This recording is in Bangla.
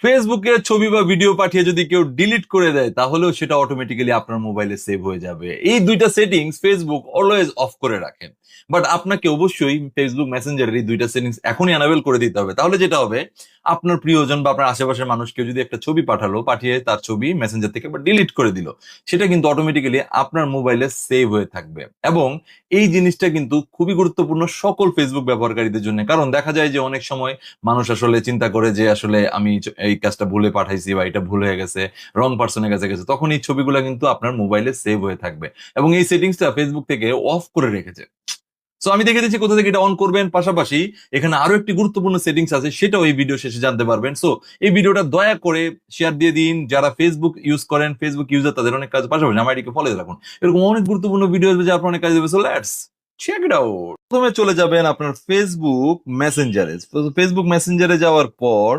ফেসবুকে ছবি বা ভিডিও পাঠিয়ে যদি কেউ ডিলিট করে দেয় তাহলেও সেটা অটোমেটিক্যালি আপনার মোবাইলে সেভ হয়ে যাবে। এই দুইটা সেটিংস ফেসবুক অলওয়েজ অফ করে রাখে। বাট আপনাকে অবশ্যই ফেসবুক মেসেঞ্জারের এই দুইটা সেটিংস এখনই অ্যানাবেল করে দিতে হবে। তাহলে যেটা হবে, আপনার প্রিয়জন বা আপনার আশেপাশের মানুষ কেউ যদি একটা ছবি পাঠালো, পাঠিয়ে তার ছবি মেসেঞ্জার থেকে ডিলিট করে দিল, সেটা কিন্তু অটোমেটিক্যালি আপনার মোবাইলে সেভ হয়ে থাকবে। এবং এই জিনিসটা কিন্তু খুবই গুরুত্বপূর্ণ সকল ফেসবুক ব্যবহারকারীদের জন্য। কারণ দেখা যায় যে অনেক সময় মানুষ আসলে চিন্তা করে যে আসলে আমি এই কাজটা ভুলে পাঠাইছি বা এটা ভুল হয়ে গেছে, রং পার্সনের কাছে গেছে, তখন এই ছবিগুলো কিন্তু আপনার মোবাইলে সেভ হয়ে থাকবে। এবং এই সেটিংসটা ফেসবুক থেকে অফ করে রেখেছে। সো আমি দেখে দিচ্ছি কোথা থেকে এটা অন করবেন। পাশাপাশি এখানে আরো একটি গুরুত্বপূর্ণ সেটিংস আছে, সেটাও এই ভিডিও শেষে জানতে পারবেন। সো এই ভিডিওটা দয়া করে শেয়ার দিয়ে দিন। যারা ফেসবুক ইউজ করেন, ফেসবুক ইউজার, তাদের অনেক কাজ, পাশাপাশি আমার এটিকে ফলো রাখুন। এরকম অনেক গুরুত্বপূর্ণ ভিডিও আসবে যা আপনার অনেক কাজ দেবে। So let's check it out. প্রথমে চলে যাবেন আপনার ফেসবুক মেসেঞ্জারে। ফেসবুক মেসেঞ্জারে যাওয়ার পর